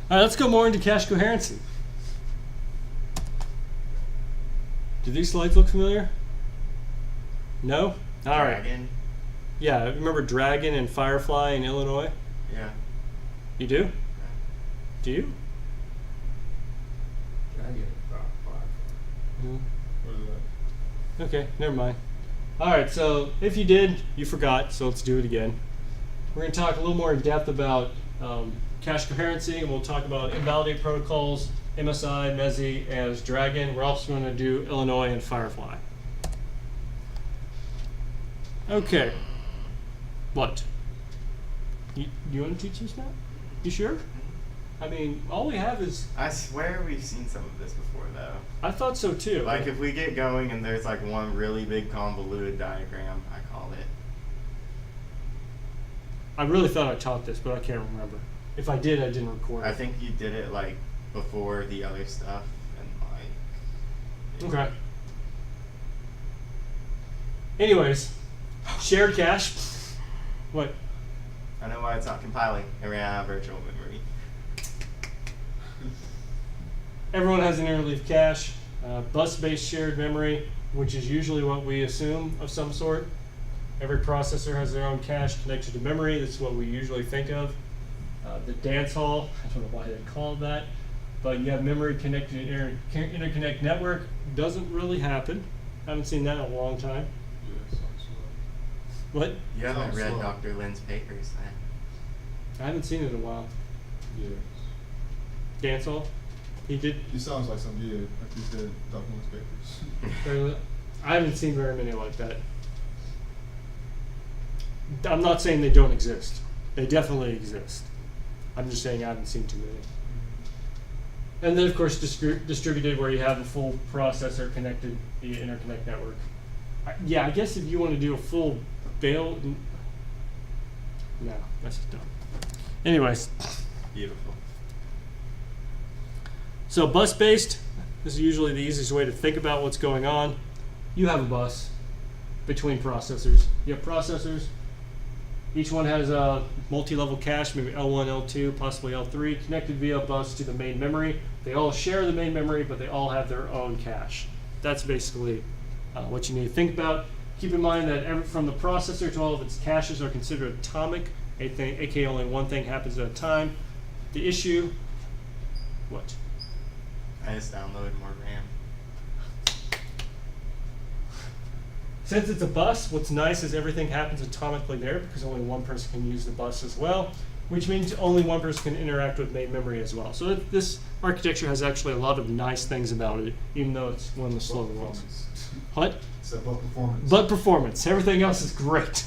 All right, let's go more into cache coherency. Do these slides look familiar? No? All right. Dragon. Yeah, remember Dragon and Firefly in Illinois? Yeah. You do? Yeah. Do you? Dragon. Mhm. What is that? Okay, never mind. All right, so if you did, you forgot, so let's do it again. We're going to talk a little more in depth about cache coherency, and we'll talk about invalidate protocols, MSI, MESI, as Dragon. We're also going to do Illinois and Firefly. Okay. What? You want to teach us now? You sure? I mean, all we have is... I swear we've seen some of this before, though. I thought so too. Like, if we get going and there's like one really big convoluted diagram, I call it. I really thought I taught this, but I can't remember. If I did, I didn't record it. I think you did it like before the other stuff, and like. Okay. Anyways, shared cache. What? I know why it's not compiling. It ran out of virtual memory. Everyone has an interleaved cache, bus-based shared memory, which is usually what we assume of some sort. Every processor has their own cache connected to memory. That's what we usually think of. The dance hall, I don't know why they call it that, but you have memory connected to interconnect network. Doesn't really happen. Haven't seen that in a long time. Yeah, sounds slow. What? You haven't Sounds read slow. Dr. Lynn's papers, then. I haven't seen it in a while. Yeah. Dance hall? He did. He sounds like some like he said documents papers. I haven't seen very many like that. I'm not saying they don't exist. They definitely exist. I'm just saying I haven't seen too many. And then, of course, distributed, where you have a full processor connected via interconnect network. Yeah, I guess if you want to do a full bail... No, that's dumb. Anyways. Beautiful. So bus-based, this is usually the easiest way to think about what's going on. You have a bus between processors. You have processors. Each one has a multi-level cache, maybe L1, L2, possibly L3, connected via a bus to the main memory. They all share the main memory, but they all have their own cache. That's basically what you need to think about. Keep in mind that from the processor to all of its caches are considered atomic, aka only one thing happens at a time. The issue, what? I just downloaded more RAM. Since it's a bus, what's nice is everything happens atomically there because only one person can use the bus as well, which means only one person can interact with main memory as well. So this architecture has actually a lot of nice things about it, even though it's one of the slower ones. What? So but performance. But performance. Everything else is great.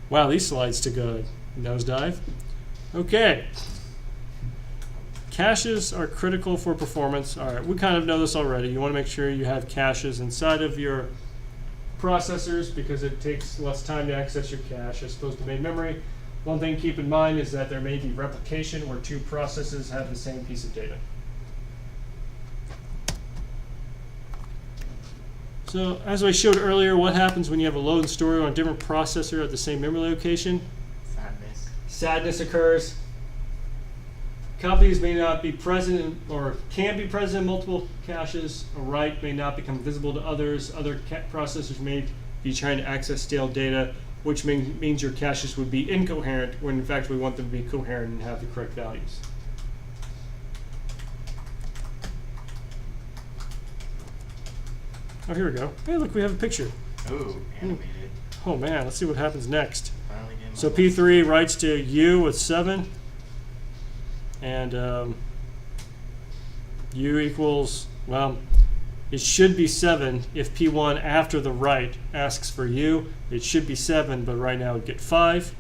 Wow, these slides took a nosedive. Okay. Caches are critical for performance. All right, we kind of know this already. You want to make sure you have caches inside of your processors because it takes less time to access your cache as opposed to main memory. One thing to keep in mind is that there may be replication where two processes have the same piece of data. So as I showed earlier, what happens when you have a load and store on a different processor at the same memory location? Sadness. Sadness occurs. Copies may not be present or can be present in multiple caches. A write may not become visible to others. Other processors may be trying to access stale data, which means your caches would be incoherent when in fact we want them to be coherent and have the correct values. Oh, here we go. Hey, look, we have a picture. Ooh, animated. Oh man, let's see what happens next. Finally getting So my- P3 writes to U with 7, and U equals, well, it should be 7 if P1 after the write asks for U. It should be 7, but right now it'd get 5.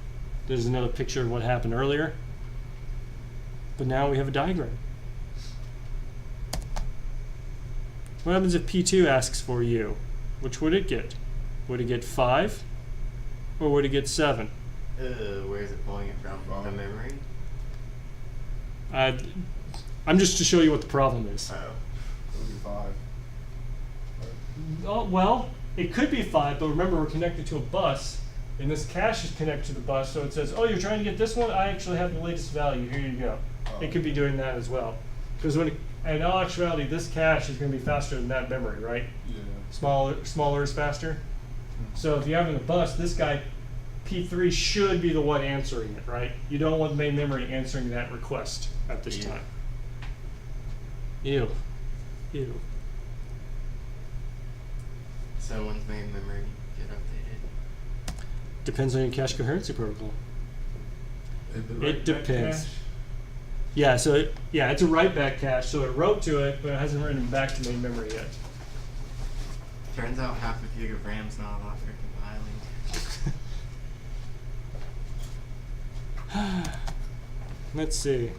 There's another picture of what happened earlier. But now we have a diagram. What happens if P2 asks for U? Which would it get? Would it get 5 or would it get 7? Where is it pulling it from? From. The memory? I'm just to show you what the problem is. Oh. It would be 5. Right. Oh, well, it could be 5, but remember we're connected to a bus. And this cache is connected to the bus, so it says, oh, you're trying to get this one? I actually have the latest value. Here you go. Oh. It could be doing that as well. Because in all actuality, this cache is going to be faster than that memory, right? Yeah. Smaller is faster. So if you have in the bus, this guy, P3, should be the one answering it, right? You don't want the main memory answering that request at this time. Ew. Ew. So when's main memory get updated? Depends on your cache coherency protocol. It depends. Cache? Yeah, so it's a write back cache, so it wrote to it, but it hasn't written back to main memory yet. Turns out half a gig of RAM's not a lot for compiling. Let's see.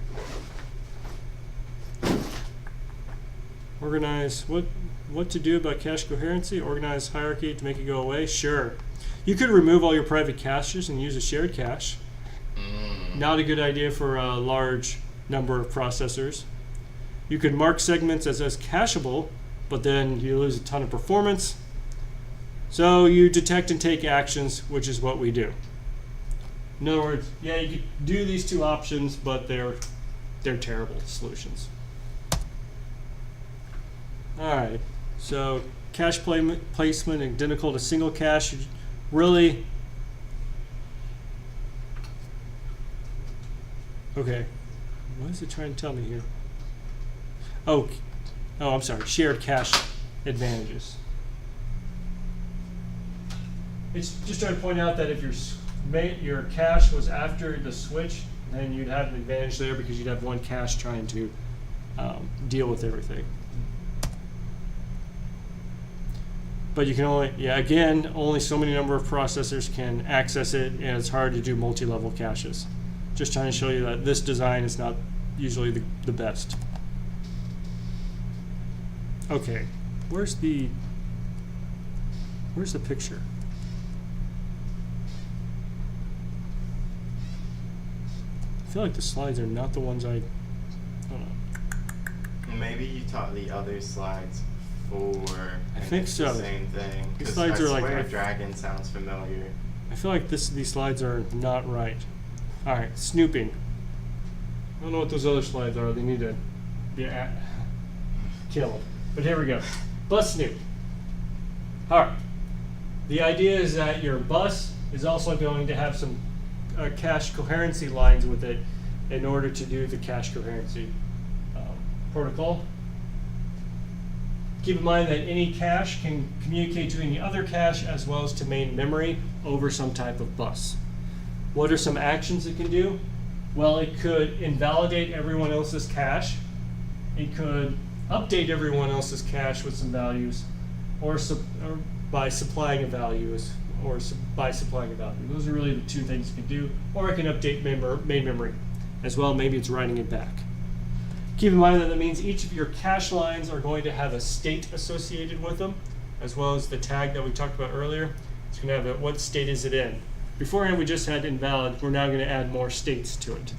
Organize what to do about cache coherency? Organize hierarchy to make it go away? Sure. You could remove all your private caches and use a shared cache. Not a good idea for a large number of processors. You could mark segments as cacheable, but then you lose a ton of performance. So you detect and take actions, which is what we do. In other words, yeah, you could do these two options, but they're terrible solutions. All right, so cache placement identical to single cache. Really, okay. What is it trying to tell me here? Oh, I'm sorry. Shared cache advantages. It's just trying to point out that if your cache was after the switch, then you'd have an advantage there because you'd have one cache trying to deal with everything. But you can only so many number of processors can access it, and it's hard to do multi-level caches. Just trying to show you that this design is not usually the best. Okay, where's the picture? I feel like the slides are not the ones I don't know. Maybe you taught the other slides before. I think it's so. The same thing. These 'Cause slides I are like swear Dragon sounds familiar. I feel like these slides are not right. All right, snooping. I don't know what those other slides are. They need to be killed. But here we go. Bus snoop. All right. The idea is that your bus is also going to have some cache coherency lines with it in order to do the cache coherency protocol. Keep in mind that any cache can communicate to any other cache as well as to main memory over some type of bus. What are some actions it can do? Well, it could invalidate everyone else's cache. It could update everyone else's cache with some values, or by supplying a value, by supplying a value. Those are really the two things it can do. Or it can update main memory as well. Maybe it's writing it back. Keep in mind that means each of your cache lines are going to have a state associated with them, as well as the tag that we talked about earlier. It's going to have what state is it in. Beforehand, we just had invalid. We're now going to add more states to it.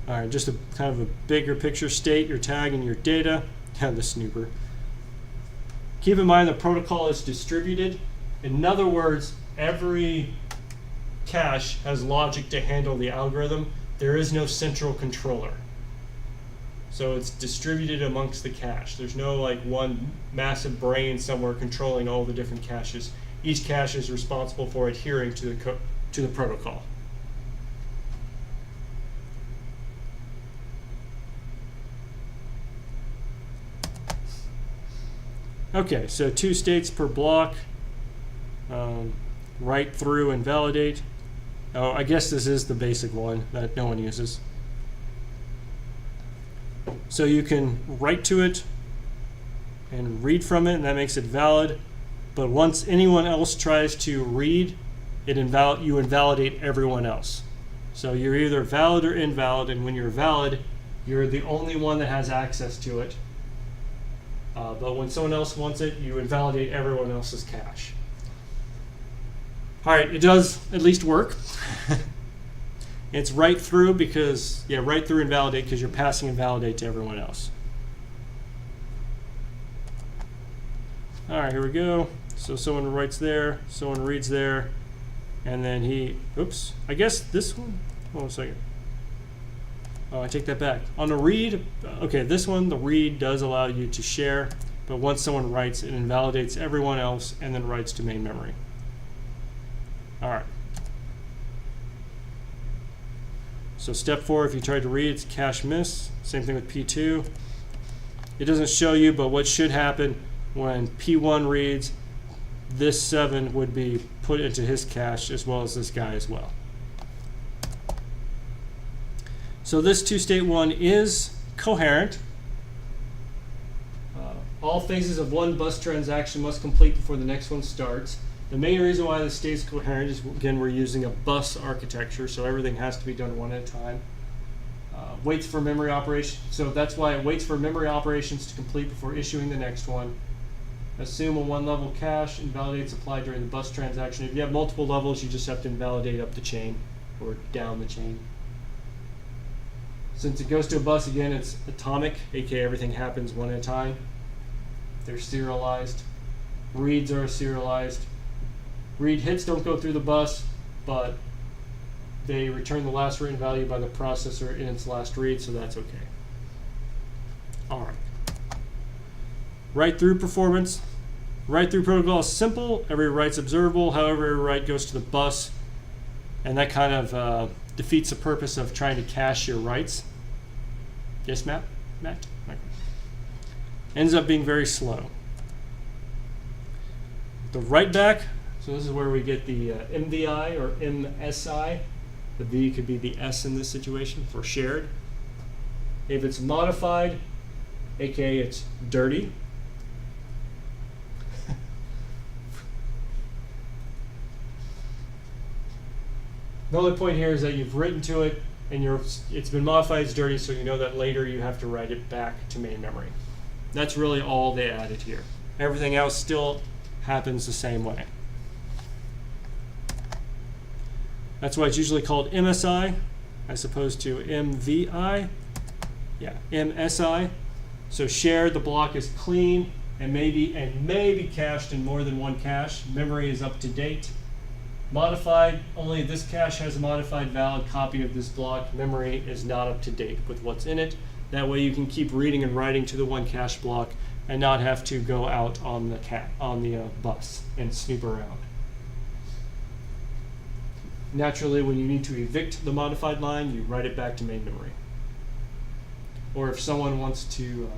All right, just a kind of a bigger picture: state, your tag, and your data. The snooper. Keep in mind the protocol is distributed. In other words, every cache has logic to handle the algorithm. There is no central controller. So it's distributed amongst the cache. There's no like one massive brain somewhere controlling all the different caches. Each cache is responsible for adhering to the protocol. Okay, so 2 states per block. Write through and validate. Oh, I guess this is the basic one that no one uses. So you can write to it and read from it, and that makes it valid. But once anyone else tries to read, you invalidate everyone else. So you're either valid or invalid, and when you're valid, you're the only one that has access to it. But when someone else wants it, you invalidate everyone else's cache. All right, it does at least work. It's write through because, write through and validate because you're passing and validate to everyone else. All right, here we go. So someone writes there, someone reads there, and then he, oops, I guess this one, hold on a second. Oh, I take that back. On a read, okay, this one, the read does allow you to share, but once someone writes, it invalidates everyone else and then writes to main memory. All right. So step 4, if you tried to read, it's cache miss. Same thing with P2. It doesn't show you, but what should happen when P1 reads, this 7 would be put into his cache as well as this guy as well. So this two-state one is coherent. All phases of one bus transaction must complete before the next one starts. The main reason why this stays coherent is, again, we're using a bus architecture, so everything has to be done one at a time. Waits for memory operations, so that's why it waits for memory operations to complete before issuing the next one. Assume a one-level cache, invalidates applied during the bus transaction. If you have multiple levels, you just have to invalidate up the chain or down the chain. Since it goes to a bus, again, it's atomic, aka everything happens one at a time. They're serialized. Reads are serialized. Read hits don't go through the bus, but they return the last written value by the processor in its last read, so that's okay. All right. Write-through performance. Write-through protocol is simple. Every write's observable. However, every write goes to the bus, and that kind of defeats the purpose of trying to cache your writes. Yes, Matt? Matt? Okay. Ends up being very slow. The write back, so this is where we get the MVI or MSI. The V could be the S in this situation for shared. If it's modified, aka it's dirty. The only point here is that you've written to it and it's been modified as dirty, so you know that later you have to write it back to main memory. That's really all they added here. Everything else still happens the same way. That's why it's usually called MSI as opposed to MVI. Yeah, MSI. So shared, the block is clean and may be cached in more than one cache. Memory is up to date. Modified, only this cache has a modified valid copy of this block. Memory is not up to date with what's in it. That way you can keep reading and writing to the one cache block and not have to go out on the bus and snoop around. Naturally, when you need to evict the modified line, you write it back to main memory. Or if someone wants to,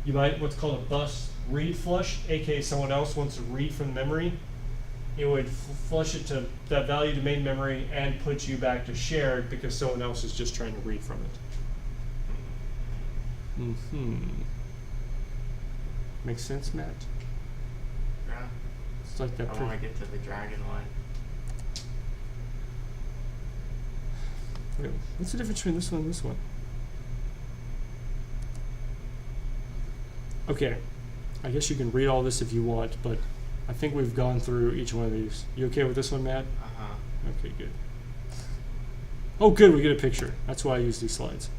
you might what's called a bus read flush, aka someone else wants to read from memory, it would flush it to that value to main memory and put you back to shared because someone else is just trying to read from it. Makes sense, Matt? Yeah. It's like that. I want to get to the dragon one. Wait, what's the difference between this one and this one? Okay, I guess you can read all this if you want, but I think we've gone through each one of these. You okay with this one, Matt? Uh-huh. Okay, good. Oh, good, we get a picture. That's why I use these slides.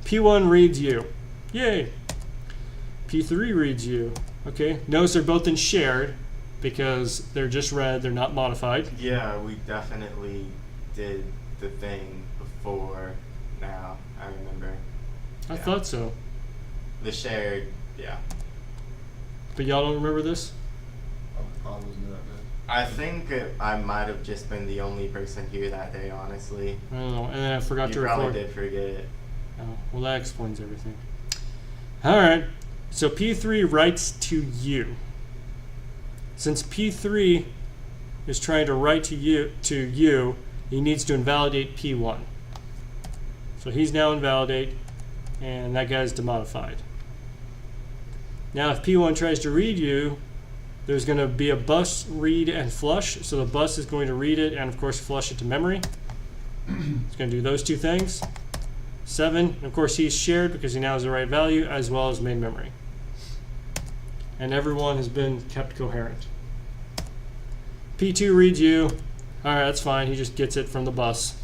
P1 reads U. Yay! P3 reads U. Okay, notice they're both in shared because they're just read, they're not modified. Yeah, we definitely did the thing before now, I remember. I thought so. The shared, yeah. But y'all don't remember this? I wasn't that bad. I think I might have just been the only person here that day, honestly. I don't know, and then I forgot to You record. probably did forget it. Oh, well, that explains everything. All right, so P3 writes to U. Since P3 is trying to write to U, he needs to invalidate P1. So he's now invalidate, and that guy's demodified. Now, if P1 tries to read U, there's going to be a bus read and flush. So the bus is going to read it and, of course, flush it to memory. It's going to do those two things. 7, of course, he's shared because he now has the right value as well as main memory. And everyone has been kept coherent. P2 reads U. All right, that's fine. He just gets it from the bus.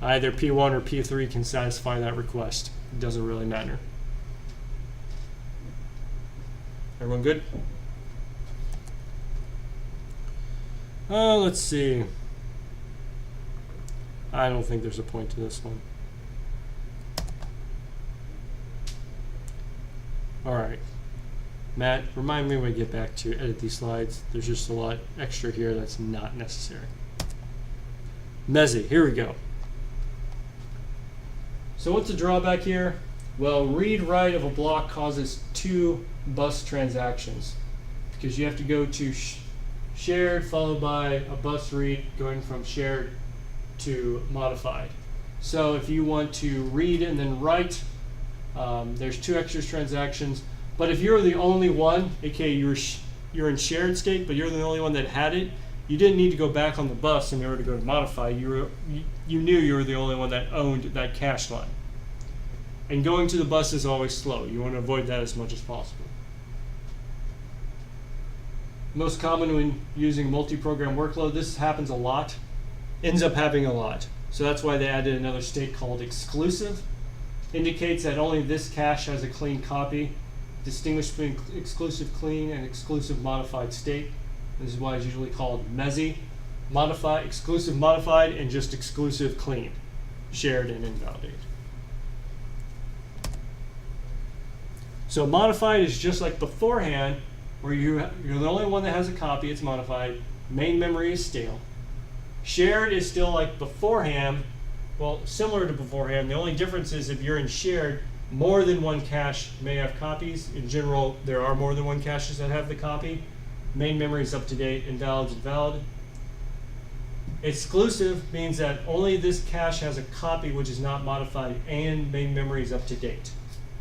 Either P1 or P3 can satisfy that request. It doesn't really matter. Everyone good? Let's see. I don't think there's a point to this one. All right. Matt, remind me when we get back to edit these slides. There's just a lot extra here that's not necessary. Mezzi, here we go. So what's the drawback here? Well, read-write of a block causes two bus transactions because you have to go to shared followed by a bus read going from shared to modified. So if you want to read and then write, there's two extra transactions. But if you're the only one, aka you're in shared state, but you're the only one that had it, you didn't need to go back on the bus in order to go to modify. You knew you were the only one that owned that cache line. And going to the bus is always slow. You want to avoid that as much as possible. Most common when using multi-program workload, this happens a lot, ends up happening a lot. So that's why they added another state called exclusive. Indicates that only this cache has a clean copy. Distinguish between exclusive clean and exclusive modified state. This is why it's usually called Mezzi. Modify, exclusive modified, and just exclusive clean. Shared and invalidate. So modified is just like beforehand, where you're the only one that has a copy, it's modified. Main memory is stale. Shared is still like beforehand, well, similar to beforehand. The only difference is if you're in shared, more than one cache may have copies. In general, there are more than one caches that have the copy. Main memory is up to date, invalid is valid. Exclusive means that only this cache has a copy which is not modified and main memory is up to date.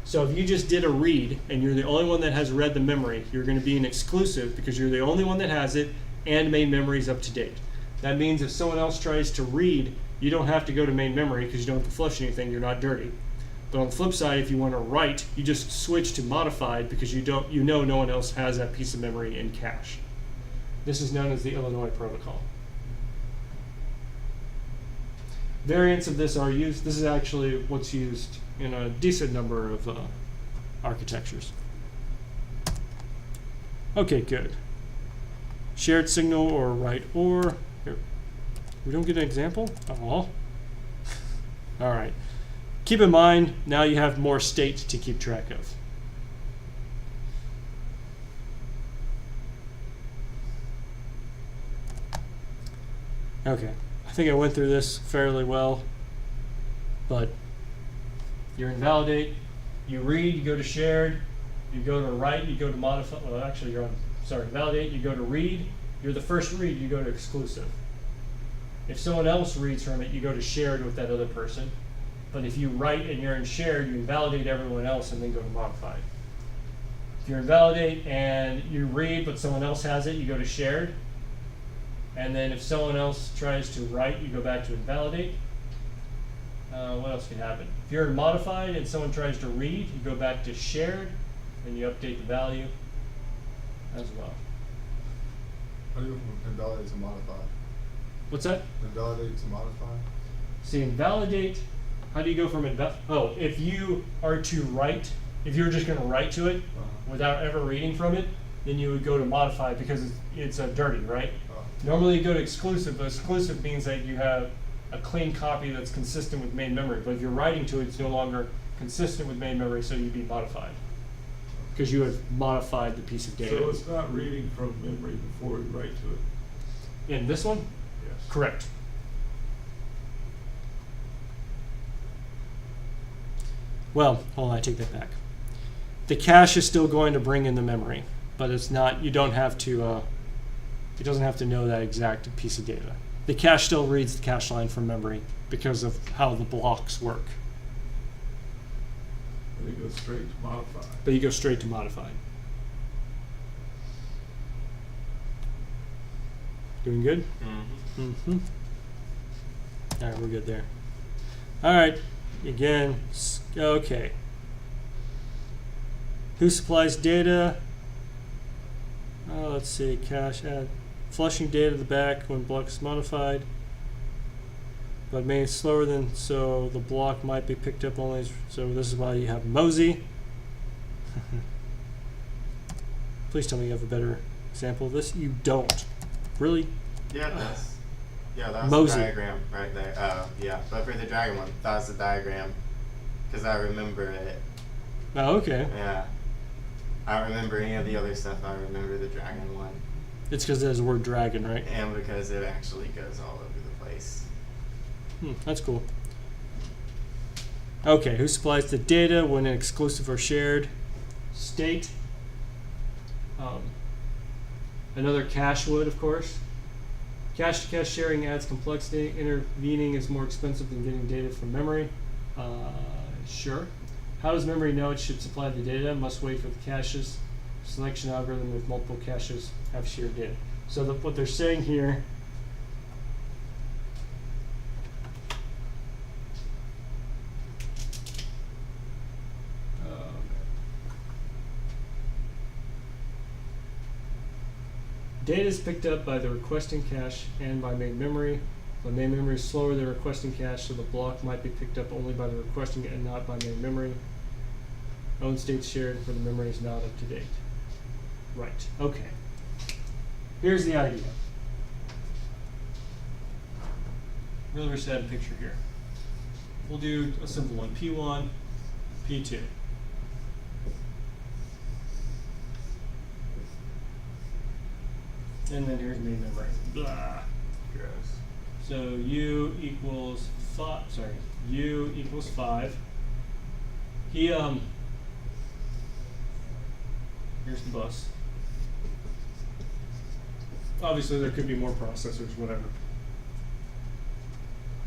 So if you just did a read and you're the only one that has read the memory, you're going to be an exclusive because you're the only one that has it and main memory is up to date. That means if someone else tries to read, you don't have to go to main memory because you don't have to flush anything, you're not dirty. But on the flip side, if you want to write, you just switch to modified because you know no one else has that piece of memory in cache. This is known as the Illinois protocol. Variants of this are used. This is actually what's used in a decent number of architectures. Okay, good. Shared signal or write or. Here. We don't get an example? Oh. All right. Keep in mind, now you have more state to keep track of. Okay, I think I went through this fairly well, but you're invalidate, you read, you go to shared, you go to write, you go to modify, well actually you're on, sorry, validate, you go to read, you're the first read, you go to exclusive. If someone else reads from it, you go to shared with that other person. But if you write and you're in shared, you invalidate everyone else and then go to modified. If you invalidate and you read but someone else has it, you go to shared. And then if someone else tries to write, you go back to invalidate. What else can happen? If you're in modified and someone tries to read, you go back to shared and you update the value as well. How do you go from invalidate to modified? What's that? Invalidate to modified? See, invalidate, how do you go from if you are to write, if you're just going to write to it without ever reading from it, then you would go to modified because it's dirty, right? Normally you go to exclusive, but exclusive means that you have a clean copy that's consistent with main memory. But if you're writing to it, it's no longer consistent with main memory, so you'd be modified. Because you have modified the piece of data. So it's not reading from memory before we write to it? In this one? Yes. Correct. Well, hold on, I take that back. The cache is still going to bring in the memory, but it's not, you don't have to, it doesn't have to know that exact piece of data. The cache still reads the cache line from memory because of how the blocks work. But it goes straight to modified. But you go straight to modified. Doing good? Mm-hmm. All right, we're good there. All right, again, okay. Who supplies data? Let's see, cache add. Flushing data to the back when block is modified, but may slower than, so the block might be picked up only, so this is why you have Mosey. Please tell me you have a better example of this. You don't. Really? Yeah, it does. Yeah, that was Mosey. the diagram right there. Yeah, but for the dragon one, that was the diagram. Because I remember it. Oh, okay. Yeah. I don't remember any of the other stuff. I remember the dragon one. It's because there's the word dragon, right? And because it actually goes all over the place. That's cool. Okay, who supplies the data when an exclusive or shared state? Another cache would, of course. Cache-to-cache sharing adds complexity. Intervening is more expensive than getting data from memory. Sure. How does memory know it should supply the data? Must wait for the caches. Selection algorithm with multiple caches have shared data. So what they're saying here data is picked up by the requesting cache and by main memory. The main memory is slower than requesting cache, so the block might be picked up only by the requesting and not by main memory. Own states shared for the memory is not up to date. Right, okay. Here's the idea. Really wish I had a picture here. We'll do a simple one, P1, P2. And then here's main memory. Blah. Gross. So U equals 5. Sorry, U equals 5. Here's the bus. Obviously, there could be more processors, whatever.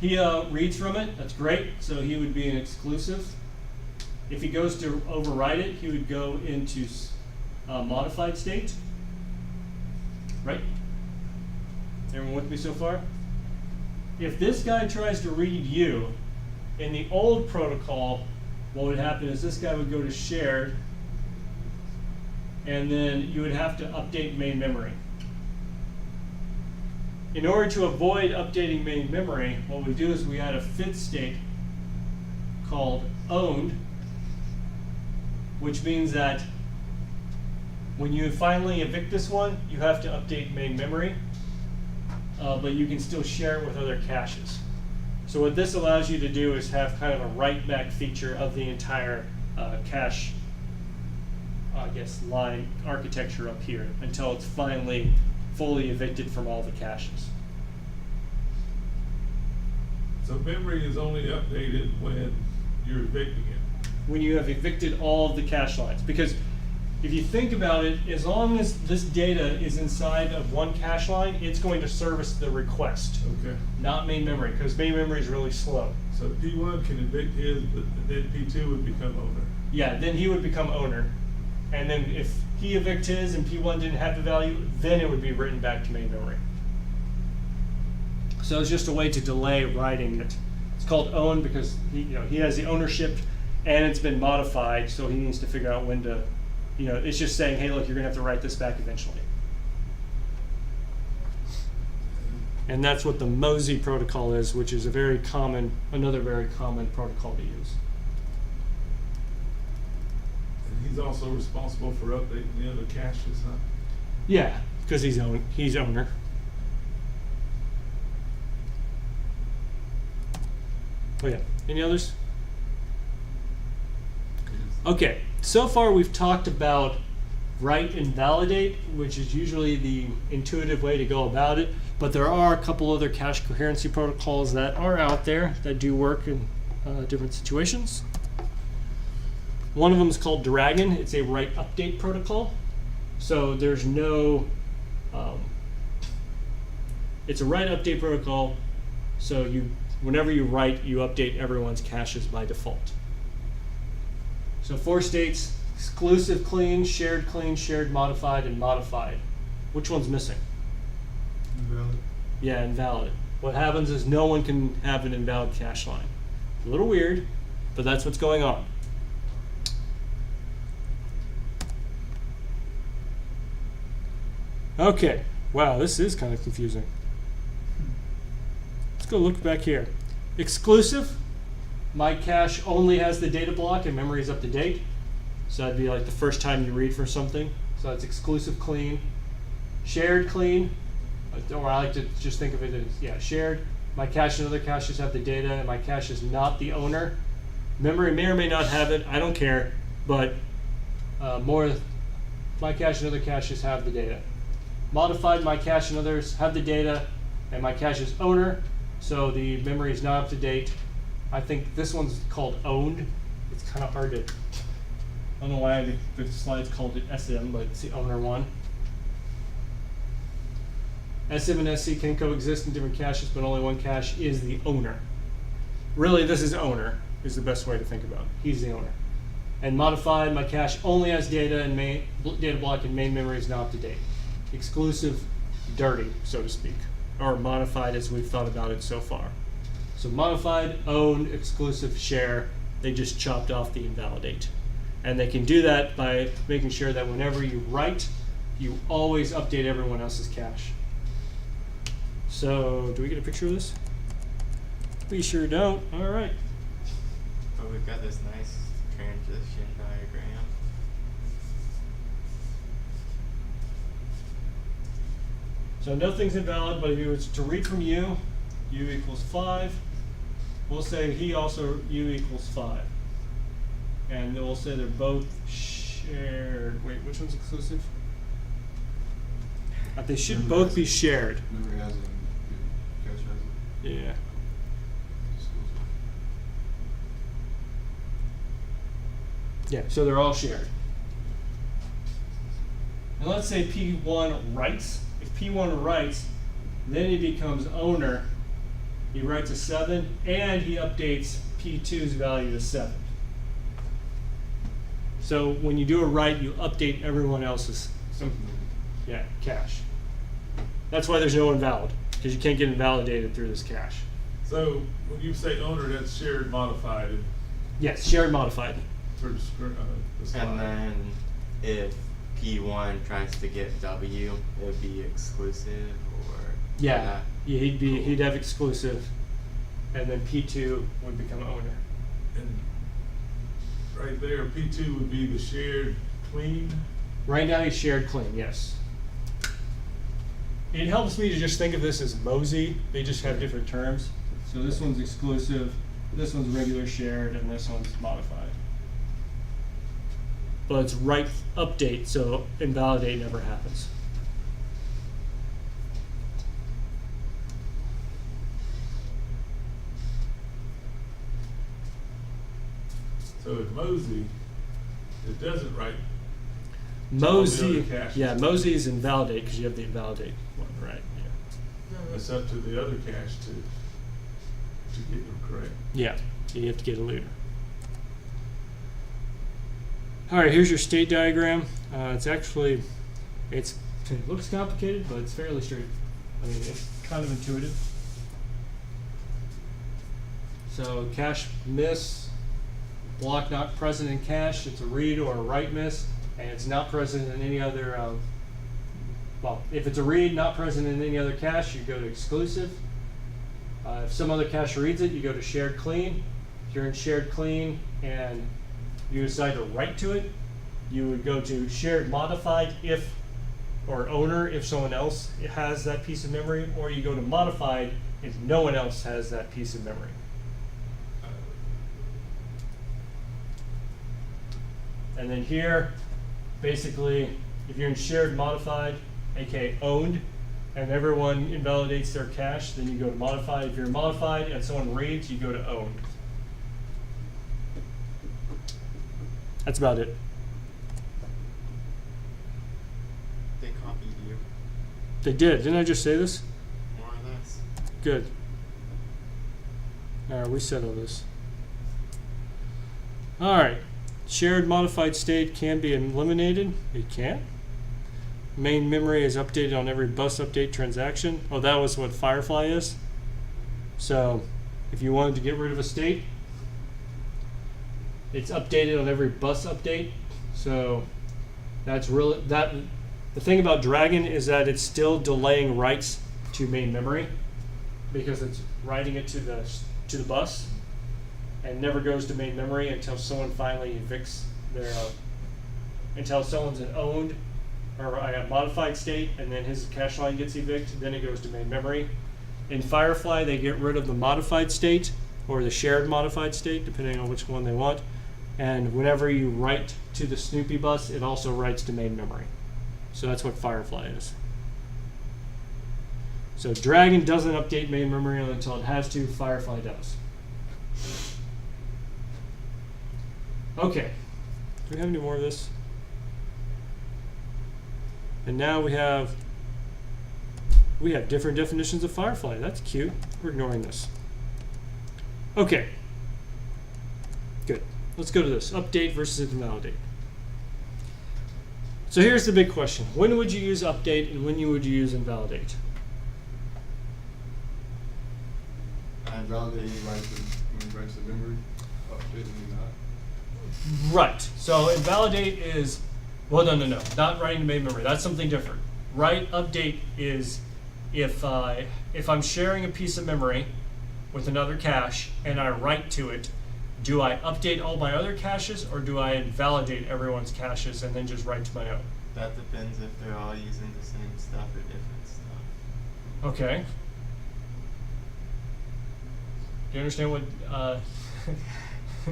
He reads from it. That's great. So he would be an exclusive. If he goes to override it, he would go into modified state. Right? Everyone with me so far? If this guy tries to read U, in the old protocol, what would happen is this guy would go to shared, and then you would have to update main memory. In order to avoid updating main memory, what we do is we add a fifth state called owned, which means that when you finally evict this one, you have to update main memory, but you can still share it with other caches. So what this allows you to do is have kind of a write-back feature of the entire cache, line architecture up here until it's finally fully evicted from all the caches. So memory is only updated when you're evicting it. When you have evicted all of the cache lines. Because if you think about it, as long as this data is inside of one cache line, it's going to service the request, Okay. not main memory, because main memory is really slow. So P1 can evict his, but then P2 would become owner. Yeah, then he would become owner. And then if he evict his and P1 didn't have the value, then it would be written back to main memory. So it's just a way to delay writing it. It's called own because he has the ownership and it's been modified, so he needs to figure out when to, it's just saying, hey, look, you're gonna have to write this back eventually. And that's what the Mosey protocol is, which is another very common protocol to use. And he's also responsible for updating the other caches, huh? Yeah, because he's owner. Oh yeah, any others? Okay, so far we've talked about write and validate, which is usually the intuitive way to go about it, but there are a couple other cache coherency protocols that are out there that do work in different situations. One of them is called Dragon. It's a write update protocol. So there's no, it's a write update protocol, so whenever you write, you update everyone's caches by default. So 4 states: exclusive clean, shared modified, and modified. Which one's missing? Invalid. Yeah, invalid. What happens is no one can have an invalid cache line. A little weird, but that's what's going on. Okay, wow, this is kind of confusing. Let's go look back here. Exclusive. My cache only has the data block and memory is up to date. So that'd be like the first time you read from something. So that's exclusive clean. Shared clean. Or I like to just think of it as, shared. My cache and other caches have the data, and my cache is not the owner. Memory may or may not have it, I don't care, but my cache and other caches have the data. Modified, my cache and others have the data, and my cache's owner, so the memory is not up to date. I think this one's called owned. It's kind of hard to, I don't know why the slides called it SM, but it's the owner one. SM and SC can coexist in different caches, but only one cache is the owner. Really, this is owner, is the best way to think about it. He's the owner. And modified, my cache only has data and data block and main memory is not up to date. Exclusive, dirty, so to speak, or modified as we've thought about it so far. So modified, owned, exclusive, share, they just chopped off the invalidate. And they can do that by making sure that whenever you write, you always update everyone else's cache. So, do we get a picture of this? We sure don't. All right. But we've got this nice transition diagram. So nothing's invalid, but if you were to read from u equals 5. We'll say he also, u equals 5. And then we'll say they're both shared. Wait, which one's exclusive? They should Memory both has be it. shared. Memory has it. Cache has it. Yeah. Yeah, so they're all shared. And let's say P1 writes. If P1 writes, then he becomes owner. He writes a 7, and he updates P2's value to 7. So when you do a write, you update everyone else's cache. That's why there's no invalid, because you can't get invalidated through this cache. So when you say owner, that's shared modified Yes, shared modified. for the slide. And then if P1 tries to get W, it would be exclusive or Yeah, he'd Cool. he'd have exclusive, and then P2 would become owner. And right there, P2 would be the shared clean. Right now he's shared clean, yes. It helps me to just think of this as Mosey. They just have different terms. So this one's exclusive, this one's regular shared, and this one's modified. But it's write update, so invalidate never happens. So with Mosey, it doesn't write. Mosey, other caches. yeah, Mosey is invalidate because you have the invalidate one, right? Yeah. It's up to the other cache to get them correct. Yeah, you have to get a leader. All right, here's your state diagram. It looks complicated, but it's fairly straight. I mean, it's kind of intuitive. So cache miss, block not present in cache. It's a read or a write miss, and it's not present in any other. If it's a read not present in any other cache, you go to exclusive. If some other cache reads it, you go to shared clean. If you're in shared clean and you decide to write to it, you would go to shared modified if, or owner if someone else has that piece of memory, or you go to modified if no one else has that piece of memory. And then here, basically, if you're in shared modified, aka owned, and everyone invalidates their cache, then you go to modified. If you're modified and someone reads, you go to owned. That's about it. They copied you, They did. Didn't I just say this? more or less. Good. All right, we settled this. All right. Shared modified state can be eliminated. It can. Main memory is updated on every bus update transaction. Oh, that was what Firefly is. So if you wanted to get rid of a state, it's updated on every bus update. So that's really that. The thing about Dragon is that it's still delaying writes to main memory because it's writing it to the bus and never goes to main memory until someone finally evicts their until someone's an owned or I have modified state, and then his cache line gets evicted, then it goes to main memory. In Firefly, they get rid of the modified state, or the shared modified state, depending on which one they want. And whenever you write to the Snoopy bus, it also writes to main memory. So that's what Firefly is. So Dragon doesn't update main memory until it has to. Firefly does. Okay. Do we have any more of this? And now we have different definitions of Firefly. That's cute. We're ignoring this. Okay. Good. Let's go to this. Update versus invalidate. So here's the big question. When would you use update and when would you use invalidate? Invalidate when he writes the memory, update when not. Right. So invalidate is, well, no. Not writing to main memory. That's something different. Write update is if I'm sharing a piece of memory with another cache and I write to it, do I update all my other caches or do I invalidate everyone's caches and then just write to my own? That depends if they're all using the same stuff or different stuff. Okay. Do you understand what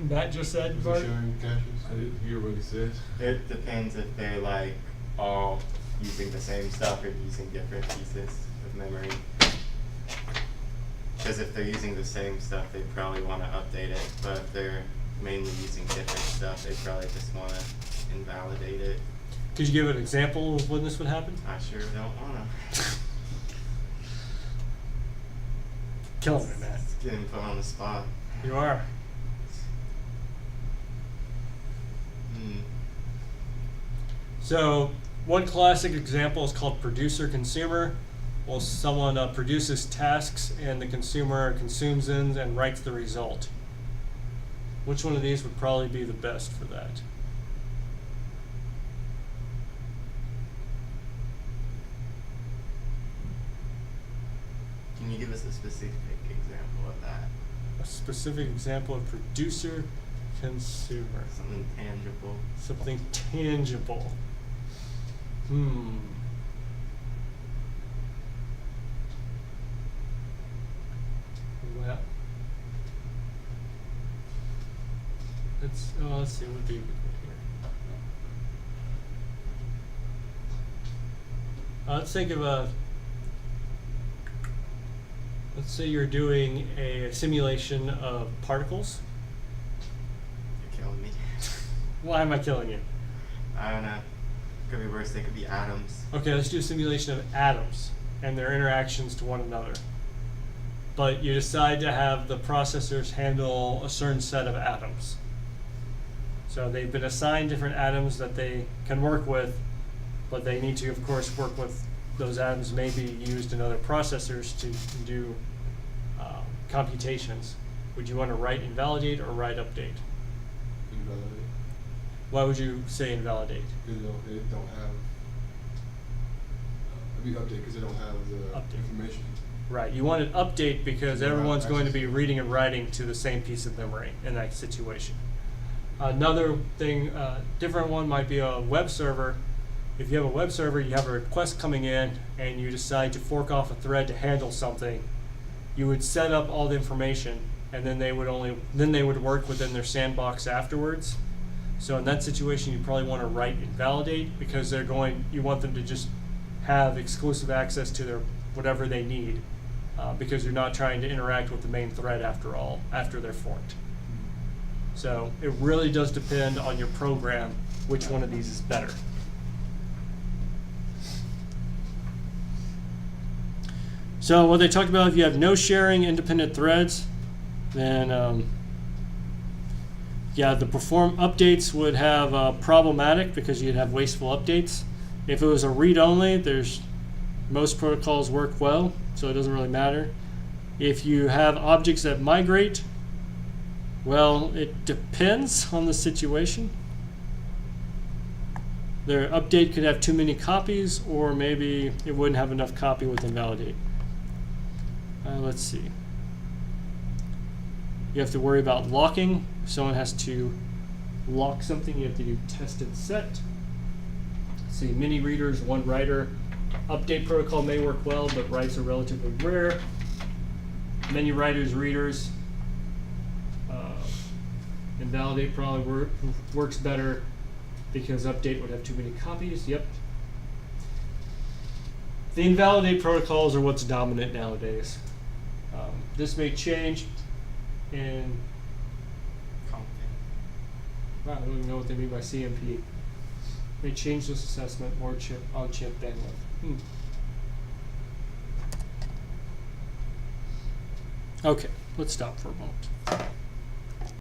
Matt just said, Is he Bart? sharing caches? I didn't hear what he said. It depends if they're like all using the same stuff or using different pieces of memory. Because if they're using the same stuff, they probably want to update it. But if they're mainly using different stuff, they probably just want to invalidate it. Could you give an example of when this would happen? I sure don't want to. Killing me, Matt. It's getting put on the spot. You are. So one classic example is called producer-consumer. Well, someone produces tasks and the consumer consumes them and writes the result. Which one of these would probably be the best for that? Can you give us a specific example of that? A specific example of producer-consumer. Something tangible. Something tangible. Well, let's see what would be a good one here. Let's think of let's say you're doing a simulation of particles. You're killing me. Why am I killing you? I don't know. Could be worse. They could be atoms. Okay, let's do a simulation of atoms and their interactions to one another. But you decide to have the processors handle a certain set of atoms. So they've been assigned different atoms that they can work with, but they need to, of course, work with those atoms may be used in other processors to do computations. Would you want to write invalidate or write update? Invalidate. Why would you say invalidate? Because they don't have. Update because they don't have the Update. information. Right, you want an update because So you don't have everyone's going to access. be reading and writing to the same piece of memory in that situation. Another thing, different one might be a web server. If you have a web server, you have a request coming in and you decide to fork off a thread to handle something, you would set up all the information and then they would work within their sandbox afterwards. So in that situation, you probably want to write invalidate because you want them to just have exclusive access to their whatever they need because you're not trying to interact with the main thread after they're forked. So it really does depend on your program which one of these is better. So what they talked about, if you have no sharing independent threads, then the perform updates would have problematic because you'd have wasteful updates. If it was a read-only, most protocols work well, so it doesn't really matter. If you have objects that migrate, well, it depends on the situation. Their update could have too many copies, or maybe it wouldn't have enough copy with invalidate. Let's see. You have to worry about locking. If someone has to lock something, you have to do test and set. see, mini readers, one writer. Update protocol may work well, but writes are relatively rare. Many writers, readers. Invalidate probably works better because update would have too many copies. Yep. The invalidate protocols are what's dominant nowadays. This may change in, wow, I don't even know what they mean by CMP. May change this assessment or chip on chip bandwidth. Okay, let's stop for a moment.